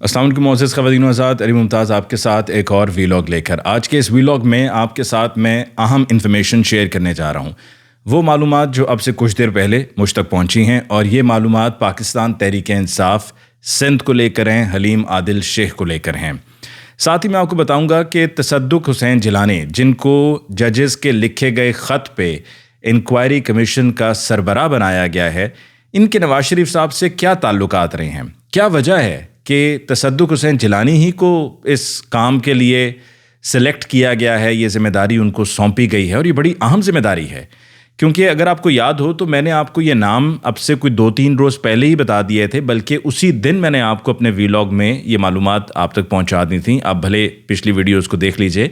السلام علیکم معزز خواتین و حضرات، علی ممتاز آپ کے ساتھ ایک اور ویلاگ لے کر آج کے اس ویلاگ میں آپ کے ساتھ میں اہم انفارمیشن شیئر کرنے جا رہا ہوں، وہ معلومات جو اب سے کچھ دیر پہلے مجھ تک پہنچی ہیں، اور یہ معلومات پاکستان تحریک انصاف سندھ کو لے کر ہیں، حلیم عادل شیخ کو لے کر ہیں۔ ساتھ ہی میں آپ کو بتاؤں گا کہ تصدق حسین جیلانی، جن کو ججز کے لکھے گئے خط پہ انکوائری کمیشن کا سربراہ بنایا گیا ہے، ان کے نواز شریف صاحب سے کیا تعلقات رہے ہیں، کیا وجہ ہے کہ تصدق حسین جیلانی ہی کو اس کام کے لیے سلیکٹ کیا گیا ہے، یہ ذمہ داری ان کو سونپی گئی ہے، اور یہ بڑی اہم ذمہ داری ہے، کیونکہ اگر آپ کو یاد ہو تو میں نے آپ کو یہ نام اب سے کوئی 2-3 روز پہلے ہی بتا دیے تھے، بلکہ اسی دن میں نے آپ کو اپنے ویلاگ میں یہ معلومات آپ تک پہنچا دی تھیں۔ آپ بھلے پچھلی ویڈیوز کو دیکھ لیجئے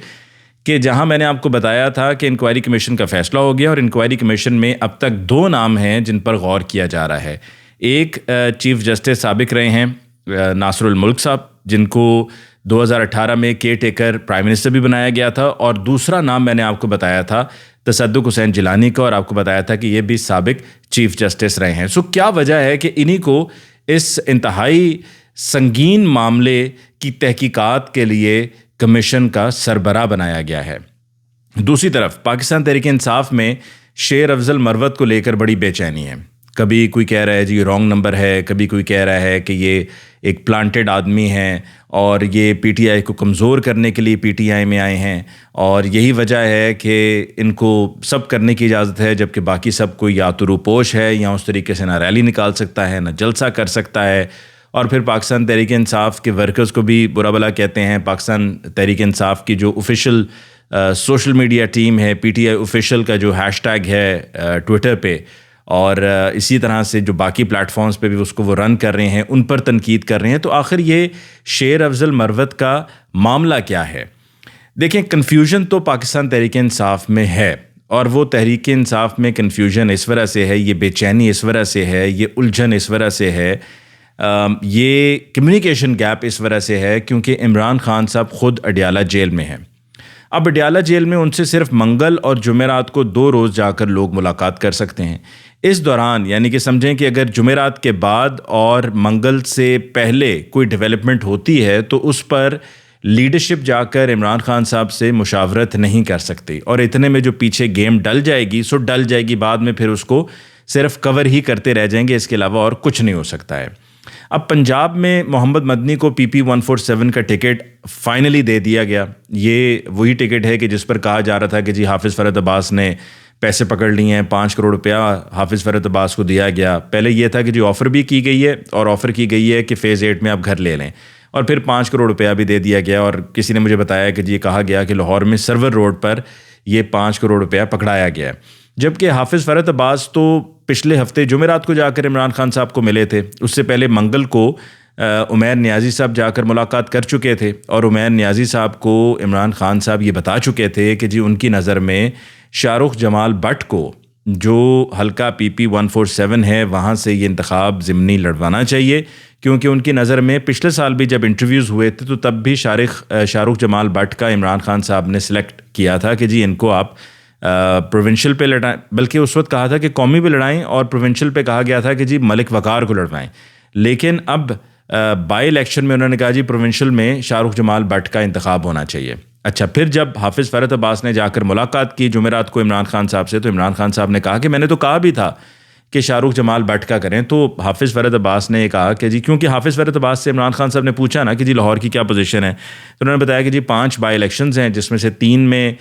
کہ جہاں میں نے آپ کو بتایا تھا کہ انکوائری کمیشن کا فیصلہ ہو گیا، اور انکوائری کمیشن میں اب تک 2 نام ہیں جن پر غور کیا جا رہا ہے۔ ایک چیف جسٹس سابق رہے ہیں ناصر الملک صاحب، جن کو 2018 میں کیئر ٹیکر پرائم منسٹر بھی بنایا گیا تھا، اور دوسرا نام میں نے آپ کو بتایا تھا تصدق حسین جیلانی کا، اور آپ کو بتایا تھا کہ یہ بھی سابق چیف جسٹس رہے ہیں۔ کیا وجہ ہے کہ انہی کو اس انتہائی سنگین معاملے کی تحقیقات کے لیے کمیشن کا سربراہ بنایا گیا ہے؟ دوسری طرف پاکستان تحریک انصاف میں شیر افضل مروت کو لے کر بڑی بے چینی ہے۔ کبھی کوئی کہہ رہا ہے جی رانگ نمبر ہے، کبھی کوئی کہہ رہا ہے کہ یہ ایک پلانٹڈ آدمی ہیں اور یہ پی ٹی آئی کو کمزور کرنے کے لیے پی ٹی آئی میں آئے ہیں، اور یہی وجہ ہے کہ ان کو سب کرنے کی اجازت ہے، جبکہ باقی سب کو یا تو روپوش ہے، یا اس طریقے سے نہ ریلی نکال سکتا ہے، نہ جلسہ کر سکتا ہے، اور پھر پاکستان تحریک انصاف کے ورکرز کو بھی برا بھلا کہتے ہیں۔ پاکستان تحریک انصاف کی جو آفیشیل سوشل میڈیا ٹیم ہے، پی ٹی آئی آفیشیل کا جو ہیش ٹیگ ہے ٹویٹر پہ، اور اسی طرح سے جو باقی پلیٹ فارمز پہ بھی اس کو وہ رن کر رہے ہیں، ان پر تنقید کر رہے ہیں۔ تو آخر یہ شیر افضل مروت کا معاملہ کیا ہے؟ دیکھیں، کنفیوژن تو پاکستان تحریک انصاف میں ہے، اور وہ تحریک انصاف میں کنفیوژن اس وجہ سے ہے، یہ بے چینی اس وجہ سے ہے، یہ الجھن اس وجہ سے ہے، یہ کمیونیکیشن گیپ اس وجہ سے ہے کیونکہ عمران خان صاحب خود اڈیالہ جیل میں ہیں۔ اب اڈیالہ جیل میں ان سے صرف منگل اور جمعرات کو 2 روز جا کر لوگ ملاقات کر سکتے ہیں۔ اس دوران یعنی کہ سمجھیں کہ اگر جمعرات کے بعد اور منگل سے پہلے کوئی ڈیولپمنٹ ہوتی ہے تو اس پر لیڈرشپ جا کر عمران خان صاحب سے مشاورت نہیں کر سکتی، اور اتنے میں جو پیچھے گیم ڈل جائے گی ڈل جائے گی، بعد میں پھر اس کو صرف کور ہی کرتے رہ جائیں گے، اس کے علاوہ اور کچھ نہیں ہو سکتا ہے۔ اب پنجاب میں محمد مدنی کو پی 147 کا ٹکٹ فائنلی دے دیا گیا۔ یہ وہی ٹکٹ ہے کہ جس پر کہا جا رہا تھا کہ جی حافظ فرحت عباس نے پیسے پکڑ لیے ہیں، 5 کروڑ روپیہ حافظ فرحت عباس کو دیا گیا۔ پہلے یہ تھا کہ جی آفر بھی کی گئی ہے، اور آفر کی گئی ہے کہ فیز 8 میں آپ گھر لے لیں، اور پھر 5 کروڑ روپیہ بھی دے دیا گیا، اور کسی نے مجھے بتایا کہ جی کہا گیا کہ لاہور میں سرور روڈ پر یہ 5 کروڑ روپیہ پکڑایا گیا ہے۔ جبکہ حافظ فرحت عباس تو پچھلے ہفتے جمعرات کو جا کر عمران خان صاحب کو ملے تھے، اس سے پہلے منگل کو عمیر نیازی صاحب جا کر ملاقات کر چکے تھے، اور عمیر نیازی صاحب کو عمران خان صاحب یہ بتا چکے تھے کہ جی ان کی نظر میں شاہ رخ جمال بٹ کو جو حلقہ پی 147 ہے وہاں سے یہ انتخاب ضمنی لڑوانا چاہیے، کیونکہ ان کی نظر میں پچھلے سال بھی جب انٹرویوز ہوئے تھے تو تب بھی شاہ رخ جمال بٹ کا عمران خان صاحب نے سلیکٹ کیا تھا کہ جی ان کو آپ پروونشل پہ لڑائیں، بلکہ اس وقت کہا تھا کہ قومی پہ لڑائیں، اور پروونشل پہ کہا گیا تھا کہ جی ملک وقار کو لڑوائیں۔ لیکن اب بائی الیکشن میں انہوں نے کہا جی پروونشل میں شاہ رخ جمال بٹ کا انتخاب ہونا چاہیے۔ اچھا، پھر جب حافظ فرحت عباس نے جا کر ملاقات کی جمعرات کو عمران خان صاحب سے، تو عمران خان صاحب نے کہا کہ میں نے تو کہا بھی تھا کہ شاہ رخ جمال بٹ کا کریں۔ تو حافظ فرحت عباس نے یہ کہا کہ جی کیونکہ حافظ فرحت عباس سے عمران خان صاحب نے پوچھا نا کہ جی لاہور کی کیا پوزیشن ہے، تو انہوں نے بتایا کہ جی 5 بائی الیکشنز ہیں، جس میں سے 3 میں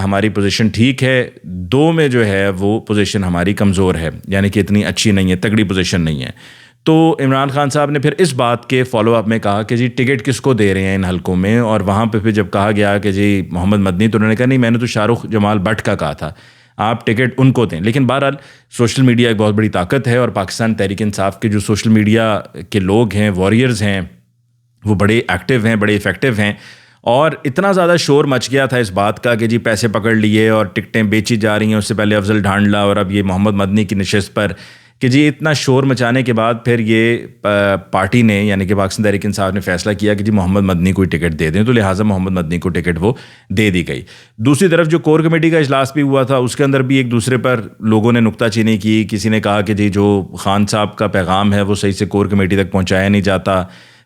ہماری پوزیشن ٹھیک ہے، 2 میں جو ہے وہ پوزیشن ہماری کمزور ہے، یعنی کہ اتنی اچھی نہیں ہے، تگڑی پوزیشن نہیں ہے۔ تو عمران خان صاحب نے پھر اس بات کے فالو اپ میں کہا کہ جی ٹکٹ کس کو دے رہے ہیں ان حلقوں میں، اور وہاں پہ پھر جب کہا گیا کہ جی محمد مدنی، تو انہوں نے کہا نہیں، میں نے تو شاہ رخ جمال بٹ کا کہا تھا، آپ ٹکٹ ان کو دیں۔ لیکن بہرحال سوشل میڈیا ایک بہت بڑی طاقت ہے، اور پاکستان تحریک انصاف کے جو سوشل میڈیا کے لوگ ہیں، واریئرز ہیں، وہ بڑے ایکٹیو ہیں، بڑے افیکٹو ہیں، اور اتنا زیادہ شور مچ گیا تھا اس بات کا کہ جی پیسے پکڑ لیے اور ٹکٹیں بیچی جا رہی ہیں، اس سے پہلے افضل ڈھانڈلہ اور اب یہ محمد مدنی کی نشست پر، کہ جی اتنا شور مچانے کے بعد پھر یہ پارٹی نے یعنی کہ پاکستان تحریک انصاف نے فیصلہ کیا کہ جی محمد مدنی کو ٹکٹ دے دیں، تو لہٰذا محمد مدنی کو ٹکٹ وہ دے دی گئی۔ دوسری طرف جو کور کمیٹی کا اجلاس بھی ہوا تھا، اس کے اندر بھی ایک دوسرے پر لوگوں نے نکتہ چینی کی، کسی نے کہا کہ جی جو خان صاحب کا پیغام ہے وہ صحیح سے کور کمیٹی تک پہنچایا نہیں جاتا،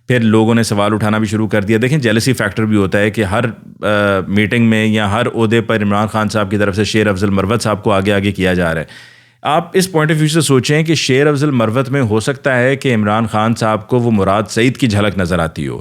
پھر لوگوں نے سوال اٹھانا بھی شروع کر دیا. دیکھیں جیلسی فیکٹر بھی ہوتا ہے کہ ہر میٹنگ میں یا ہر عہدے پر عمران خان صاحب کی طرف سے شیر افضل مروت صاحب کو آگے آگے کیا جا رہا ہے. آپ اس پوائنٹ آف ویو سے سوچیں کہ شیر افضل مروت میں ہو سکتا ہے کہ عمران خان صاحب کو وہ مراد سعید کی جھلک نظر آتی ہو,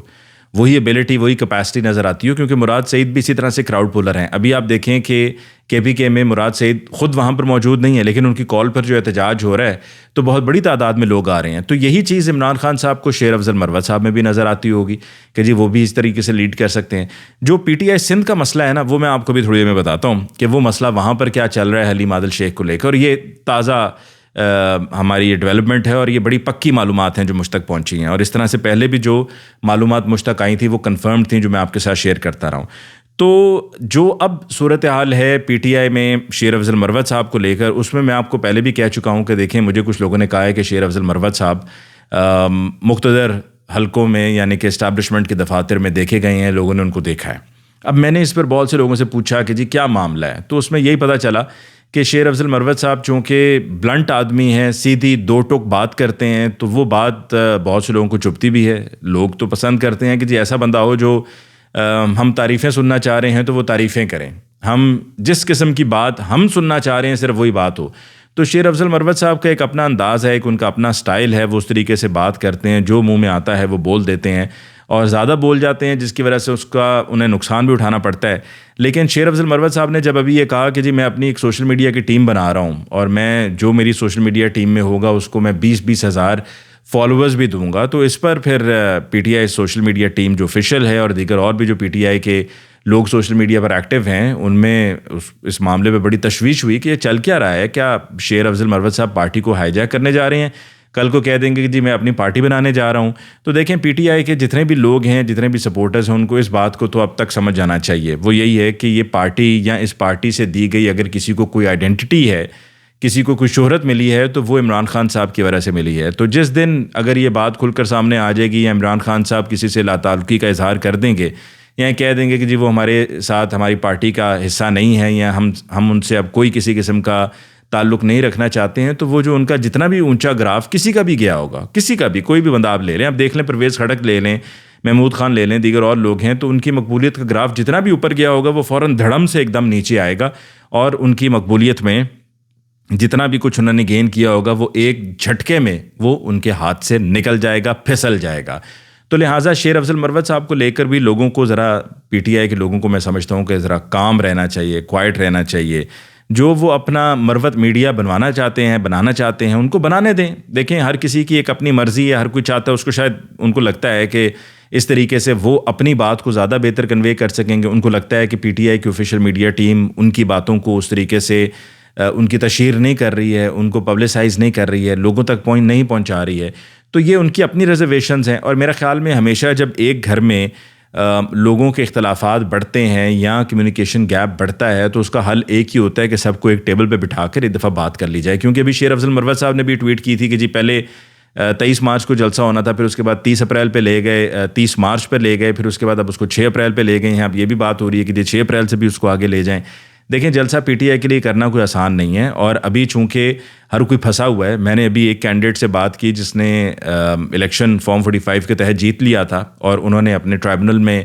وہی ایبلٹی وہی کیپیسٹی نظر آتی ہو, کیونکہ مراد سعید بھی اسی طرح سے کراؤڈ پولر ہیں. ابھی آپ دیکھیں کہ پی کے میں مراد سعید خود وہاں پر موجود نہیں ہے, لیکن ان کی کال پر جو احتجاج ہو رہا ہے تو بہت بڑی تعداد میں لوگ آ رہے ہیں. تو یہی چیز عمران خان صاحب کو شیر افضل مروت صاحب میں بھی نظر آتی ہوگی کہ جی وہ بھی اس طریقے سے لیڈ کر سکتے ہیں. جو پی ٹی آئی سندھ کا مسئلہ ہے نا, وہ میں آپ کو بھی تھوڑی دیر میں بتاتا ہوں کہ وہ مسئلہ وہاں پر کیا چل رہا ہے حلیم عادل شیخ کو لے کر. اور یہ تازہ ہماری یہ ڈیولپمنٹ ہے اور یہ بڑی پکی معلومات ہیں جو مجھ تک پہنچی ہیں, اور اس طرح سے پہلے بھی جو معلومات مجھ تک آئی تھیں وہ کنفرمڈ تھیں جو میں آپ کے ساتھ شیئر کرتا رہا ہوں. تو جو اب صورتحال ہے پی ٹی آئی میں شیر افضل مروت صاحب کو لے کر, اس میں آپ کو پہلے بھی کہہ چکا ہوں کہ دیکھیں مجھے کچھ لوگوں نے کہا ہے کہ شیر افضل مروت صاحب مقتدر حلقوں میں یعنی کہ اسٹیبلشمنٹ کے دفاتر میں دیکھے گئے ہیں, لوگوں نے ان کو دیکھا ہے. اب میں نے اس پر بہت سے لوگوں سے پوچھا کہ جی کیا معاملہ ہے, تو اس میں یہی پتہ چلا کہ شیر افضل مروت صاحب چونکہ بلنٹ آدمی ہیں, سیدھی دو ٹوک بات کرتے ہیں, تو وہ بات بہت سے لوگوں کو چبھتی بھی ہے. لوگ تو پسند کرتے ہیں کہ جی ایسا بندہ ہو جو ہم تعریفیں سننا چاہ رہے ہیں تو وہ تعریفیں کریں, ہم جس قسم کی بات ہم سننا چاہ رہے ہیں صرف وہی بات ہو. تو شیر افضل مروت صاحب کا ایک اپنا انداز ہے, ایک ان کا اپنا سٹائل ہے, وہ اس طریقے سے بات کرتے ہیں, جو منہ میں آتا ہے وہ بول دیتے ہیں اور زیادہ بول جاتے ہیں, جس کی وجہ سے اس کا انہیں نقصان بھی اٹھانا پڑتا ہے. لیکن شیر افضل مروت صاحب نے جب ابھی یہ کہا کہ جی میں اپنی ایک سوشل میڈیا کی ٹیم بنا رہا ہوں اور میں جو میری سوشل میڈیا ٹیم میں ہوگا اس کو میں 20-20 ہزار فالوورز بھی دوں گا, تو اس پر پھر P T I social media team جو آفیشیل ہے اور دیگر اور بھی جو پی ٹی آئی کے لوگ سوشل میڈیا پر ایکٹیو ہیں, ان میں اس معاملے پہ بڑی تشویش ہوئی کہ یہ چل کیا رہا ہے, کیا شیر افضل مروت صاحب پارٹی کو ہائی جیک کرنے جا رہے ہیں, کل کو کہہ دیں گے کہ جی میں اپنی پارٹی بنانے جا رہا ہوں. تو دیکھیں پی ٹی آئی کے جتنے بھی لوگ ہیں, جتنے بھی سپورٹرز ہیں, ان کو اس بات کو تو اب تک سمجھ جانا چاہیے. وہ یہی ہے کہ یہ پارٹی یا اس پارٹی سے دی گئی اگر کسی کو کوئی آئیڈینٹی ہے, کسی کو کوئی شہرت ملی ہے, تو وہ عمران خان صاحب کی وجہ سے ملی ہے. تو جس دن اگر یہ بات کھل کر سامنے آ جائے گی یا عمران خان صاحب کسی سے لا تعلقی کا اظہار کر دیں گے یا کہہ دیں گے کہ جی وہ ہمارے ساتھ ہماری پارٹی کا حصہ نہیں ہے یا ہم ان سے اب کوئی کسی قسم کا تعلق نہیں رکھنا چاہتے ہیں, تو وہ جو ان کا جتنا بھی اونچا گراف کسی کا بھی گیا ہوگا, کسی کا بھی کوئی بھی بندہ آپ لے لیں, آپ دیکھ لیں پرویز خٹک لے لیں, محمود خان لے لیں, دیگر اور لوگ ہیں, تو ان کی مقبولیت کا گراف جتنا بھی اوپر گیا ہوگا وہ فوراً دھڑم سے ایک دم نیچے آئے گا, اور ان کی مقبولیت میں جتنا بھی کچھ انہوں نے گین کیا ہوگا وہ ایک جھٹکے میں وہ ان کے ہاتھ سے نکل جائے گا, پھسل جائے گا. تو لہٰذا شیر افضل مروت صاحب کو لے کر بھی لوگوں کو ذرا, پی ٹی آئی کے لوگوں کو میں سمجھتا ہوں کہ ذرا کام رہنا چاہیے, کوائٹ رہنا چاہیے. جو وہ اپنا مروت میڈیا بنوانا چاہتے ہیں, بنانا چاہتے ہیں, ان کو بنانے دیں. دیکھیں ہر کسی کی ایک اپنی مرضی ہے, ہر کوئی چاہتا ہے, اس کو شاید ان کو لگتا ہے کہ اس طریقے سے وہ اپنی بات کو زیادہ بہتر کنوے کر سکیں گے. ان کو لگتا ہے کہ پی ٹی آئی کی آفیشیل میڈیا ٹیم ان کی باتوں کو اس طریقے سے ان کی تشہیر نہیں کر رہی ہے, ان کو پبلسائز نہیں کر رہی ہے, لوگوں تک پوائنٹ نہیں پہنچا رہی ہے. تو یہ ان کی اپنی ریزرویشنز ہیں, اور میرا خیال میں ہمیشہ جب ایک گھر میں لوگوں کے اختلافات بڑھتے ہیں یا کمیونیکیشن گیپ بڑھتا ہے تو اس کا حل ایک ہی ہوتا ہے کہ سب کو ایک ٹیبل پہ بٹھا کر ایک دفعہ بات کر لی جائے. کیونکہ ابھی شیر افضل مروت صاحب نے بھی ٹویٹ کی تھی کہ جی پہلے 23 مارچ کو جلسہ ہونا تھا, پھر اس کے بعد 30 اپریل پہ لے گئے, 30 مارچ پہ لے گئے, پھر اس کے بعد اب اس کو 6 اپریل پہ لے گئے ہیں. اب یہ بھی بات ہو رہی ہے کہ جی 6 اپریل سے بھی اس کو آگے لے جائیں. دیکھیں جلسہ پی ٹی آئی کے لیے کرنا کوئی آسان نہیں ہے, اور ابھی چونکہ ہر کوئی پھنسا ہوا ہے. میں نے ابھی ایک کینڈیڈیٹ سے بات کی جس نے الیکشن فارم 45 کے تحت جیت لیا تھا, اور انہوں نے اپنے ٹرائبونل میں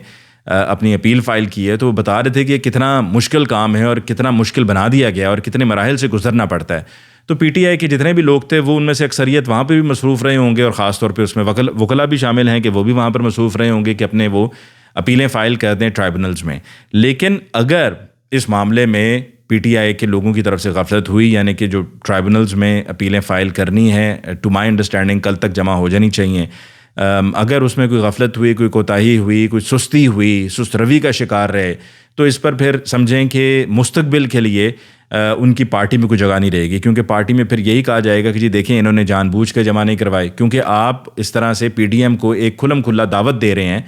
اپنی اپیل فائل کی ہے. تو وہ بتا رہے تھے کہ یہ کتنا مشکل کام ہے اور کتنا مشکل بنا دیا گیا اور کتنے مراحل سے گزرنا پڑتا ہے. تو پی ٹی آئی کے جتنے بھی لوگ تھے وہ ان میں سے اکثریت وہاں پہ بھی مصروف رہے ہوں گے, اور خاص طور پہ اس میں وکلا بھی شامل ہیں کہ وہ بھی وہاں پر مصروف رہے ہوں گے کہ اپنے وہ اپیلیں فائل کر دیں ٹرائبونلز میں. لیکن اگر اس معاملے میں پی ٹی آئی کے لوگوں کی طرف سے غفلت ہوئی, یعنی کہ جو ٹرائبونلز میں اپیلیں فائل کرنی ہیں, ٹو مائی انڈرسٹینڈنگ کل تک جمع ہو جانی چاہیے, اگر اس میں کوئی غفلت ہوئی, کوئی کوتاہی ہوئی, کوئی سستی ہوئی, سست روی کا شکار رہے, تو اس پر پھر سمجھیں کہ مستقبل کے لیے ان کی پارٹی میں کوئی جگہ نہیں رہے گی. کیونکہ پارٹی میں پھر یہی کہا جائے گا کہ جی دیکھیں انہوں نے جان بوجھ کے جمع نہیں کروائی. کیونکہ آپ اس طرح سے پی ڈی ایم کو ایک کھلم کھلا دعوت دے رہے ہیں,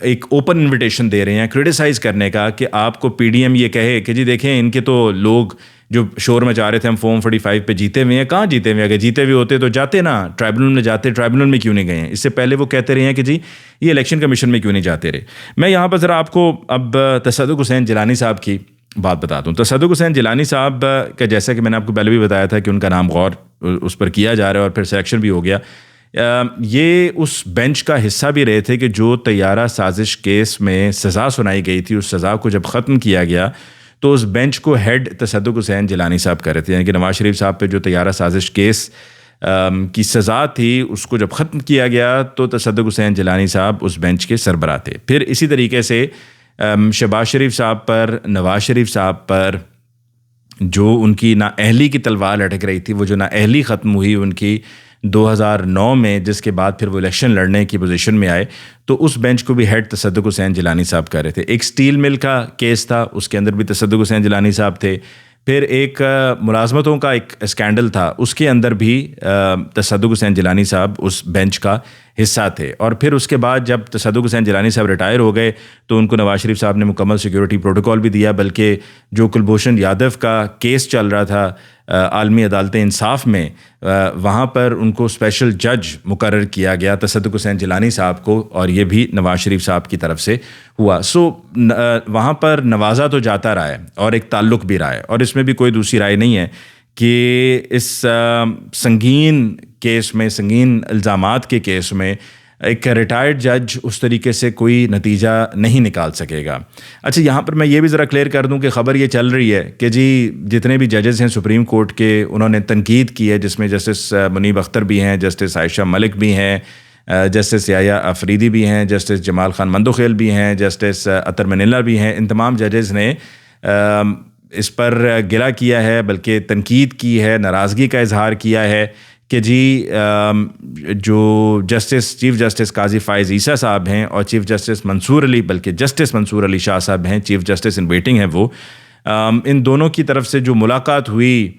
ایک اوپن انویٹیشن دے رہے ہیں کرٹیسائز کرنے کا, کہ آپ کو پی ڈی ایم یہ کہے کہ جی دیکھیں ان کے تو لوگ جو شور میں جا رہے تھے ہم فارم 45 پہ جیتے ہوئے ہیں. کہاں جیتے ہوئے ہیں؟ اگر جیتے ہوئے ہوتے تو جاتے نا, ٹرائبونل میں جاتے. ٹرائبونل میں کیوں نہیں گئے ہیں؟ اس سے پہلے وہ کہتے رہے ہیں کہ جی یہ الیکشن کمیشن میں کیوں نہیں جاتے رہے. میں یہاں پر ذرا آپ کو اب تصدق حسین جیلانی صاحب کی بات بتاتا ہوں. تصدق حسین جیلانی صاحب کا جیسا کہ میں نے آپ کو پہلے بھی بتایا تھا کہ ان کا نام غور اس پر کیا جا رہا ہے اور پھر سلیکشن بھی ہو گیا. یہ اس بینچ کا حصہ بھی رہے تھے کہ جو طیارہ سازش کیس میں سزا سنائی گئی تھی، اس سزا کو جب ختم کیا گیا تو اس بینچ کو ہیڈ تصدق حسین جیلانی صاحب کر رہے تھے، یعنی کہ نواز شریف صاحب پہ جو طیارہ سازش کیس کی سزا تھی اس کو جب ختم کیا گیا تو تصدق حسین جیلانی صاحب اس بینچ کے سربراہ تھے۔ پھر اسی طریقے سے شہباز شریف صاحب پر، نواز شریف صاحب پر جو ان کی نااہلی کی تلوار لٹک رہی تھی، وہ جو نااہلی ختم ہوئی ان کی 2009 میں، جس کے بعد پھر وہ الیکشن لڑنے کی پوزیشن میں آئے، تو اس بینچ کو بھی ہیڈ تصدق حسین جیلانی صاحب کر رہے تھے۔ ایک سٹیل مل کا کیس تھا، اس کے اندر بھی تصدق حسین جیلانی صاحب تھے۔ پھر ایک ملازمتوں کا ایک اسکینڈل تھا، اس کے اندر بھی تصدق حسین جیلانی صاحب اس بینچ کا حصہ تھے۔ اور پھر اس کے بعد جب تصدق حسین جیلانی صاحب ریٹائر ہو گئے تو ان کو نواز شریف صاحب نے مکمل سیکیورٹی پروٹوکول بھی دیا، بلکہ جو کلبھوشن یادو کا کیس چل رہا تھا عالمی عدالت انصاف میں، وہاں پر ان کو اسپیشل جج مقرر کیا گیا تصدق حسین جیلانی صاحب کو، اور یہ بھی نواز شریف صاحب کی طرف سے ہوا۔ وہاں پر نوازا تو جاتا رہا ہے اور ایک تعلق بھی رہا ہے، اور اس میں بھی کوئی دوسری رائے نہیں ہے کہ اس سنگین کیس میں، سنگین الزامات کے کیس میں ایک ریٹائرڈ جج اس طریقے سے کوئی نتیجہ نہیں نکال سکے گا۔ اچھا، یہاں پر میں یہ بھی ذرا کلیئر کر دوں کہ خبر یہ چل رہی ہے کہ جی جتنے بھی ججز ہیں سپریم کورٹ کے، انہوں نے تنقید کی ہے، جس میں جسٹس منیب اختر بھی ہیں، جسٹس عائشہ ملک بھی ہیں، جسٹس یحییٰ آفریدی بھی ہیں، جسٹس جمال خان مندوخیل بھی ہیں، جسٹس اطہر منیلا بھی ہیں۔ ان تمام ججز نے اس پر گلہ کیا ہے، بلکہ تنقید کی ہے، ناراضگی کا اظہار کیا ہے کہ جی جو چیف جسٹس قاضی فائز عیسیٰ صاحب ہیں اور چیف جسٹس منصور علی، بلکہ جسٹس منصور علی شاہ صاحب ہیں، چیف جسٹس ان ویٹنگ ہیں وہ، ان دونوں کی طرف سے جو ملاقات ہوئی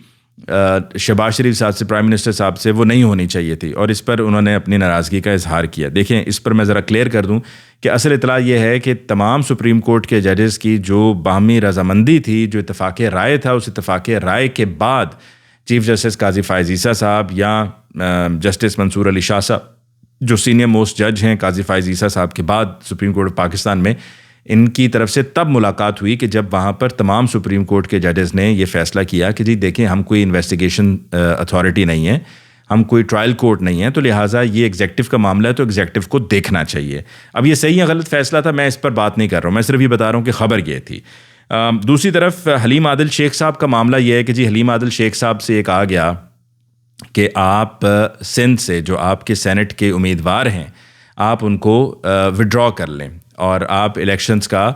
شہباز شریف صاحب سے، پرائم منسٹر صاحب سے، وہ نہیں ہونی چاہیے تھی، اور اس پر انہوں نے اپنی ناراضگی کا اظہار کیا۔ دیکھیں، اس پر میں ذرا کلیئر کر دوں کہ اصل اطلاع یہ ہے کہ تمام سپریم کورٹ کے ججز کی جو باہمی رضامندی تھی، جو اتفاق رائے تھا، اس اتفاق رائے کے بعد چیف جسٹس قاضی فائز عیسیٰ صاحب یا جسٹس منصور علی شاہ صاحب جو سینئر موسٹ جج ہیں قاضی فائز عیسیٰ صاحب کے بعد سپریم کورٹ آف پاکستان میں، ان کی طرف سے تب ملاقات ہوئی کہ جب وہاں پر تمام سپریم کورٹ کے ججز نے یہ فیصلہ کیا کہ جی دیکھیں، ہم کوئی انویسٹیگیشن اتھارٹی نہیں ہے، ہم کوئی ٹرائل کورٹ نہیں ہے، تو لہٰذا یہ ایگزیکٹو کا معاملہ ہے تو ایگزیکٹو کو دیکھنا چاہیے۔ اب یہ صحیح یا غلط فیصلہ تھا، میں اس پر بات نہیں کر رہا ہوں، میں صرف یہ بتا رہا ہوں کہ خبر یہ تھی۔ دوسری طرف حلیم عادل شیخ صاحب کا معاملہ یہ ہے کہ جی حلیم عادل شیخ صاحب سے یہ کہا گیا کہ آپ سندھ سے جو آپ کے سینٹ کے امیدوار ہیں، آپ ان کو وڈرا کر لیں اور آپ الیکشنز کا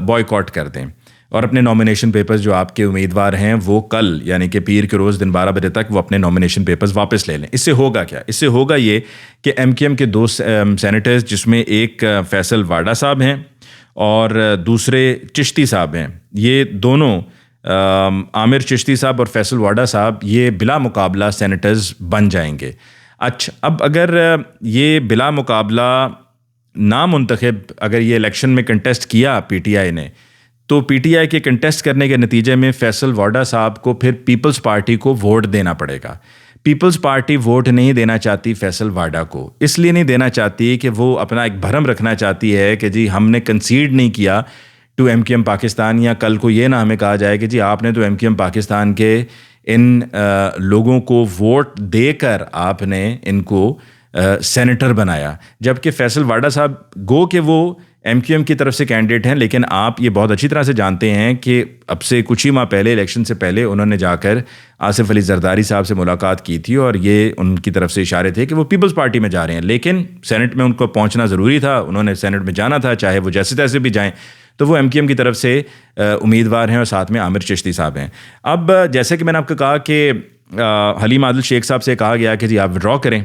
بوائیکاٹ کر دیں، اور اپنے نامینیشن پیپرز جو آپ کے امیدوار ہیں وہ کل یعنی کہ پیر کے روز دن 12 بجے تک وہ اپنے نامینیشن پیپرز واپس لے لیں۔ اس سے ہوگا کیا؟ اس سے ہوگا یہ کہ ایم کیو ایم کے دو سینیٹرز، جس میں ایک فیصل واڈا صاحب ہیں اور دوسرے چشتی صاحب ہیں، یہ دونوں عامر چشتی صاحب اور فیصل واڈا صاحب یہ بلا مقابلہ سینیٹرز بن جائیں گے۔ اچھا، اب اگر یہ بلا مقابلہ نامنتخب اگر یہ الیکشن میں کنٹیسٹ کیا پی ٹی آئی نے، تو پی ٹی آئی کے کنٹیسٹ کرنے کے نتیجے میں فیصل واڈا صاحب کو پھر پیپلز پارٹی کو ووٹ دینا پڑے گا۔ پیپلز پارٹی ووٹ نہیں دینا چاہتی فیصل واڈا کو، اس لیے نہیں دینا چاہتی کہ وہ اپنا ایک بھرم رکھنا چاہتی ہے کہ جی ہم نے کنسیڈ نہیں کیا ٹو ایم کیو ایم پاکستان، یا کل کو یہ نہ ہمیں کہا جائے کہ جی آپ نے تو ایم کیو ایم پاکستان کے ان لوگوں کو ووٹ دے کر آپ نے ان کو سینیٹر بنایا، جبکہ فیصل واڈا صاحب گو کہ وہ ایم کیو ایم کی طرف سے کینڈیڈیٹ ہیں، لیکن آپ یہ بہت اچھی طرح سے جانتے ہیں کہ اب سے کچھ ہی ماہ پہلے، الیکشن سے پہلے، انہوں نے جا کر آصف علی زرداری صاحب سے ملاقات کی تھی اور یہ ان کی طرف سے اشارے تھے کہ وہ پیپلز پارٹی میں جا رہے ہیں، لیکن سینٹ میں ان کو پہنچنا ضروری تھا، انہوں نے سینٹ میں جانا تھا، چاہے وہ جیسے تیسے بھی جائیں، تو وہ ایم کیو ایم کی طرف سے امیدوار ہیں اور ساتھ میں عامر چشتی صاحب ہیں۔ اب جیسے کہ میں نے آپ کو کہا کہ حلیم عادل شیخ صاحب سے کہا گیا کہ جی آپ وڈرا کریں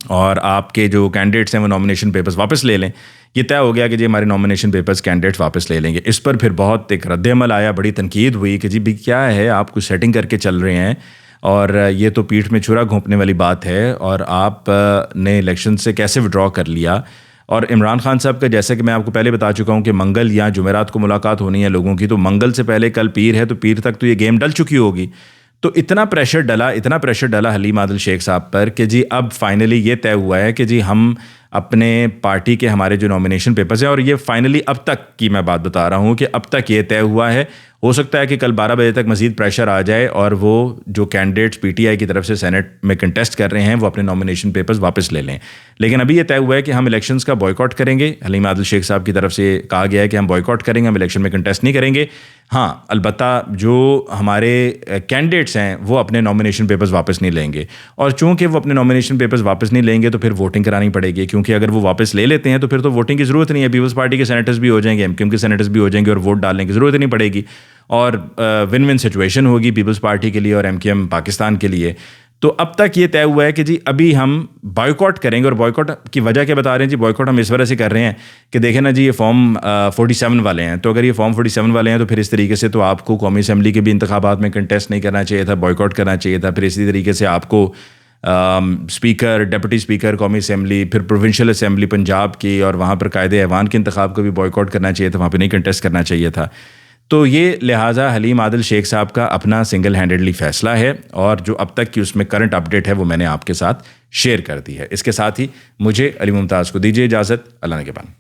اور آپ کے جو کینڈیڈیٹس ہیں وہ نامینیشن پیپرز واپس لے لیں۔ یہ طے ہو گیا کہ جی ہمارے نامینیشن پیپرز کینڈیڈیٹ واپس لے لیں گے۔ اس پر پھر بہت ایک رد عمل آیا، بڑی تنقید ہوئی کہ جی بھی کیا ہے، آپ کچھ سیٹنگ کر کے چل رہے ہیں اور یہ تو پیٹھ میں چھرا گھونپنے والی بات ہے، اور آپ نے الیکشن سے کیسے وڈرا کر لیا۔ اور عمران خان صاحب کا، جیسے کہ میں آپ کو پہلے بتا چکا ہوں کہ منگل یا جمعرات کو ملاقات ہونی ہے لوگوں کی، تو منگل سے پہلے کل پیر ہے، تو پیر تک تو یہ گیم ڈل چکی ہوگی، تو اتنا پریشر ڈلا حلیم عادل شیخ صاحب پر کہ جی اب فائنلی یہ طے ہوا ہے کہ جی ہم اپنے پارٹی کے ہمارے جو نامینیشن پیپرز ہیں، اور یہ فائنلی اب تک کی میں بات بتا رہا ہوں کہ اب تک یہ طے ہوا ہے ہو سکتا ہے کہ کل 12 بجے تک مزید پریشر آ جائے اور وہ جو کینڈیڈیٹس پی ٹی آئی کی طرف سے سینٹ میں کنٹیسٹ کر رہے ہیں وہ اپنے نامینیشن پیپرز واپس لے لیں. لیکن ابھی یہ طے ہوا ہے کہ ہم الیکشنز کا بوائیکاٹ کریں گے. حلیم عادل شیخ صاحب کی طرف سے کہا گیا ہے کہ ہم بوائیکاٹ کریں گے, ہم الیکشن میں کنٹیسٹ نہیں کریں گے. ہاں البتہ جو ہمارے کینڈیڈیٹس ہیں وہ اپنے نامینیشن پیپرز واپس نہیں لیں گے, اور چونکہ وہ اپنے نامینیشن پیپرز واپس نہیں لیں گے تو پھر ووٹنگ کرانی پڑے گی, کیونکہ اگر وہ واپس لے لیتے ہیں تو پھر تو ووٹنگ کی ضرورت نہیں ہے. پیپلز پارٹی کے سینیٹرز بھی ہو جائیں گے, ایم کیو ایم کے سینیٹرز بھی ہو جائیں گے, اور ووٹ ڈالنے کی ضرورت نہیں پڑے گی, اور ون ون سچویشن ہوگی پیپلز پارٹی کے لیے اور ایم کیو ایم پاکستان کے لیے. تو اب تک یہ طے ہوا ہے کہ جی ابھی ہم بائیکاٹ کریں گے. اور بائیکاٹ کی وجہ کیا بتا رہے ہیں جی؟ بائیکاٹ ہم اس وجہ سے کر رہے ہیں کہ دیکھیں نا جی یہ فارم 47 والے ہیں, تو اگر یہ فارم 47 والے ہیں تو پھر اس طریقے سے تو آپ کو قومی اسمبلی کے بھی انتخابات میں کنٹیسٹ نہیں کرنا چاہیے تھا, بائیکاٹ کرنا چاہیے تھا. پھر اسی طریقے سے آپ کو اسپیکر, ڈپٹی اسپیکر قومی اسمبلی, پھر پروونشل اسمبلی پنجاب کی اور وہاں پر قائد ایوان کے انتخاب کو بھی بائیکاٹ کرنا چاہیے تھا, وہاں پہ نہیں کنٹیسٹ کرنا چاہیے تھا. تو یہ لہٰذا حلیم عادل شیخ صاحب کا اپنا سنگل ہینڈڈلی فیصلہ ہے, اور جو اب تک کی اس میں کرنٹ اپڈیٹ ہے وہ میں نے آپ کے ساتھ شیئر کر دی ہے. اس کے ساتھ ہی مجھے علی ممتاز کو دیجیے اجازت. اللہ نگہبان.